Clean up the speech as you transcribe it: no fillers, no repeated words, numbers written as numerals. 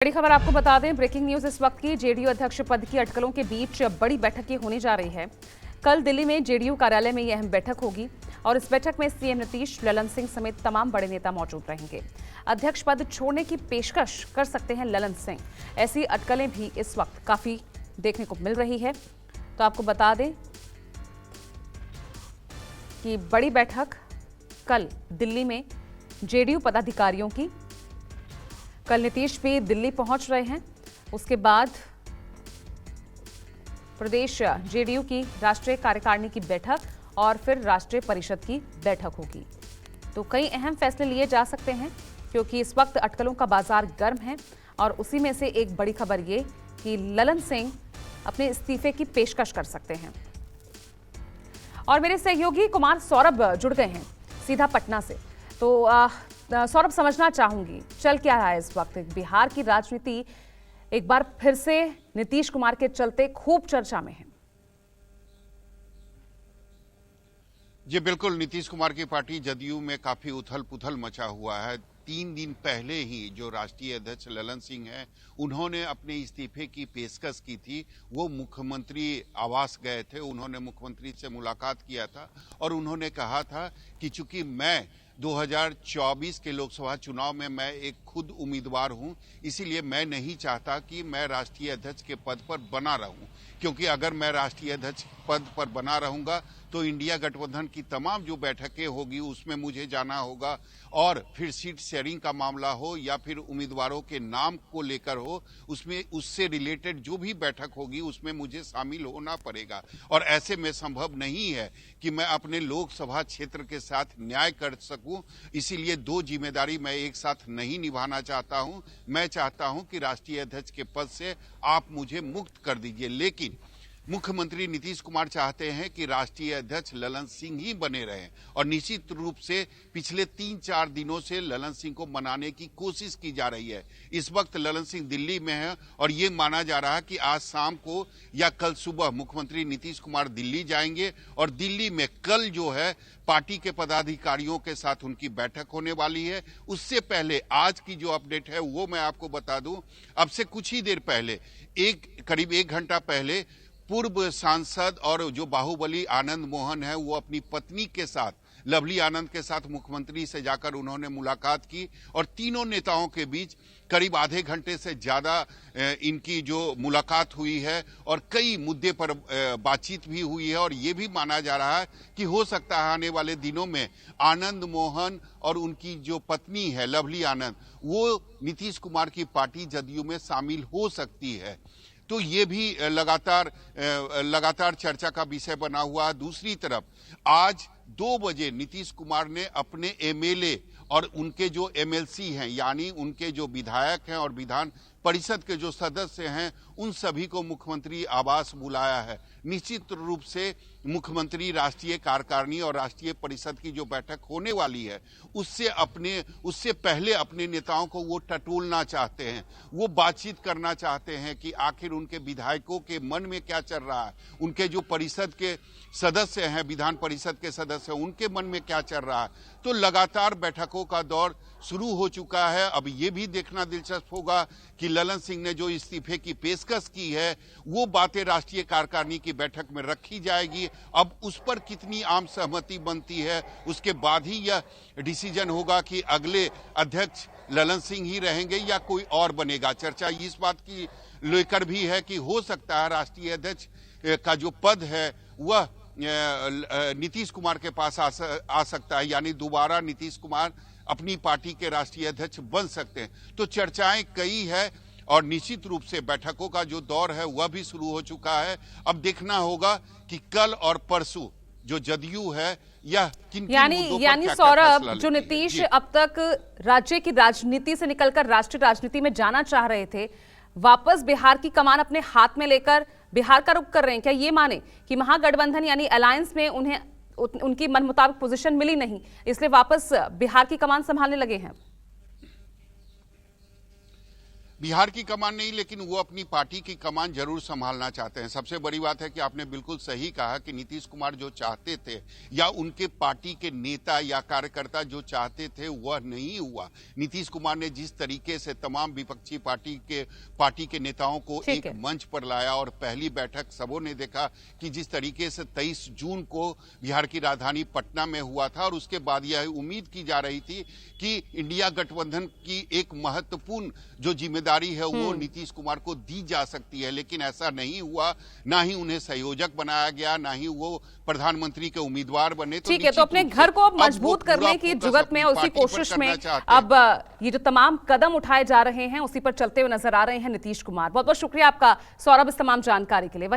बड़ी खबर आपको बता दें, ब्रेकिंग न्यूज इस वक्त की। जेडीयू अध्यक्ष पद की अटकलों के बीच बड़ी बैठक होने जा रही है। कल दिल्ली में जेडीयू कार्यालय में यह अहम बैठक होगी और इस बैठक में सीएम नीतीश, ललन सिंह समेत तमाम बड़े नेता मौजूद रहेंगे। अध्यक्ष पद छोड़ने की पेशकश कर सकते हैं ललन सिंह। ऐसी अटकलें भी इस वक्त काफी देखने को मिल रही है। तो आपको बता दें कि बड़ी बैठक कल दिल्ली में जेडीयू पदाधिकारियों की। कल नीतीश भी दिल्ली पहुंच रहे हैं। उसके बाद प्रदेश जेडीयू की राष्ट्रीय कार्यकारिणी की बैठक और फिर राष्ट्रीय परिषद की बैठक होगी। तो कई अहम फैसले लिए जा सकते हैं क्योंकि इस वक्त अटकलों का बाजार गर्म है और उसी में से एक बड़ी खबर ये कि ललन सिंह अपने इस्तीफे की पेशकश कर सकते हैं। और मेरे सहयोगी कुमार सौरभ जुड़ गए हैं सीधा पटना से। तो सौरभ, समझना चाहूंगी चल क्या रहा है इस वक्त। बिहार की राजनीति एक बार फिर से नीतीश कुमार के चलते खूब चर्चा में है। जी बिल्कुल, नीतीश कुमार की पार्टी जदयू में काफी उथल पुथल मचा हुआ है। 3 दिन पहले ही जो राष्ट्रीय अध्यक्ष ललन सिंह हैं, उन्होंने अपने इस्तीफे की पेशकश की थी। वो मुख्यमंत्री आवास गए थे, उन्होंने मुख्यमंत्री से मुलाकात किया था और उन्होंने कहा था कि चूंकि मैं 2024 के लोकसभा चुनाव में मैं एक खुद उम्मीदवार हूं, इसीलिए मैं नहीं चाहता कि मैं राष्ट्रीय अध्यक्ष के पद पर बना रहूं, क्योंकि अगर मैं राष्ट्रीय अध्यक्ष पद पर बना रहूंगा तो इंडिया गठबंधन की तमाम जो बैठकें होगी उसमें मुझे जाना होगा और फिर सीट शेयरिंग का मामला हो या फिर उम्मीदवारों के नाम को लेकर हो, उसमें उससे रिलेटेड जो भी बैठक होगी उसमें मुझे शामिल होना पड़ेगा। और ऐसे में संभव नहीं है कि मैं अपने लोकसभा क्षेत्र के साथ न्याय कर सकूं, इसीलिए 2 जिम्मेदारी मैं एक साथ नहीं निभाना चाहता हूं। मैं चाहता हूं कि राष्ट्रीय अध्यक्ष के पद से आप मुझे मुक्त कर दीजिए, लेकिन मुख्यमंत्री नीतीश कुमार चाहते हैं कि राष्ट्रीय अध्यक्ष ललन सिंह ही बने रहें और निश्चित रूप से पिछले 3-4 दिनों से ललन सिंह को मनाने की कोशिश की जा रही है। इस वक्त ललन सिंह दिल्ली में है और ये माना जा रहा है कि आज शाम को या कल सुबह मुख्यमंत्री नीतीश कुमार दिल्ली जाएंगे और दिल्ली में कल जो है पार्टी के पदाधिकारियों के साथ उनकी बैठक होने वाली है। उससे पहले आज की जो अपडेट है वो मैं आपको बता दूं। अब से कुछ ही देर पहले, करीब 1 घंटा पहले, पूर्व सांसद और जो बाहुबली आनंद मोहन है वो अपनी पत्नी के साथ, लवली आनंद के साथ मुख्यमंत्री से जाकर उन्होंने मुलाकात की और तीनों नेताओं के बीच करीब आधे घंटे से ज्यादा इनकी जो मुलाकात हुई है और कई मुद्दे पर बातचीत भी हुई है। और ये भी माना जा रहा है कि हो सकता है आने वाले दिनों में आनंद मोहन और उनकी जो पत्नी है लवली आनंद, वो नीतीश कुमार की पार्टी जदयू में शामिल हो सकती है। तो ये भी लगातार चर्चा का विषय बना हुआ है। दूसरी तरफ आज 2 बजे नीतीश कुमार ने अपने एमएलए और उनके जो एमएलसी हैं, यानी उनके जो विधायक हैं और विधान परिषद के जो सदस्य हैं, उन सभी को मुख्यमंत्री आवास बुलाया है। निश्चित रूप से मुख्यमंत्री राष्ट्रीय कार्यकारिणी और राष्ट्रीय परिषद की जो बैठक होने वाली है उससे पहले अपने नेताओं को वो टटोलना चाहते हैं, वो बातचीत करना चाहते हैं कि आखिर उनके विधायकों के मन में क्या चल रहा है, उनके जो परिषद के सदस्य हैं, विधान परिषद के सदस्य, उनके मन में क्या चल रहा है। तो लगातार बैठकों का दौर शुरू हो चुका है। अब ये भी देखना दिलचस्प होगा कि ललन सिंह ने जो इस्तीफे की पेशकश की है वो बातें राष्ट्रीय कार्यकारिणी की बैठक में रखी जाएगी। अब उस पर कितनी आम सहमति बनती है उसके बाद ही यह डिसीजन होगा कि अगले अध्यक्ष ललन सिंह ही रहेंगे या कोई और बनेगा। चर्चा इस बात की लेकर भी है कि हो सकता है राष्ट्रीय अध्यक्ष का जो पद है वह नीतीश कुमार के पास आ सकता है, यानी दोबारा नीतीश कुमार अपनी पार्टी के राष्ट्रीय अध्यक्ष बन सकते हैं। तो चर्चाएं कई है और निश्चित रूप से बैठकों का जो दौर है वह भी शुरू हो चुका है। अब देखना होगा कि कल और परसों जो जदयू है यह यानी सौरभ, जो नीतीश अब तक राज्य की राजनीति से निकलकर राष्ट्रीय राजनीति में जाना चाह रहे थे, वापस बिहार की कमान अपने हाथ में लेकर बिहार का रुख कर रहे हैं। क्या ये माने कि महागठबंधन यानी अलायंस में उन्हें उनकी मन मुताबिक पोजीशन मिली नहीं, इसलिए वापस बिहार की कमान संभालने लगे हैं? बिहार की कमान नहीं, लेकिन वो अपनी पार्टी की कमान जरूर संभालना चाहते हैं। सबसे बड़ी बात है कि आपने बिल्कुल सही कहा कि नीतीश कुमार जो चाहते थे या उनके पार्टी के नेता या कार्यकर्ता जो चाहते थे वह नहीं हुआ। नीतीश कुमार ने जिस तरीके से तमाम विपक्षी पार्टी के नेताओं को एक मंच पर लाया और पहली बैठक सबों ने देखा कि जिस तरीके से 23 जून को बिहार की राजधानी पटना में हुआ था, और उसके बाद यह उम्मीद की जा रही थी कि इंडिया गठबंधन की एक महत्वपूर्ण जो जिम्मेदारी है वो नीतीश कुमार को दी जा सकती है, लेकिन ऐसा नहीं हुआ। ना ही उन्हें संयोजक बनाया गया, ना ही वो प्रधानमंत्री के उम्मीदवार बने। ठीक है, तो अपने घर को मजबूत करने की जुगत में, उसी कोशिश में अब ये जो तमाम कदम उठाए जा रहे हैं उसी पर चलते हुए नजर आ रहे हैं नीतीश कुमार। बहुत बहुत शुक्रिया आपका सौरभ इस तमाम जानकारी के लिए।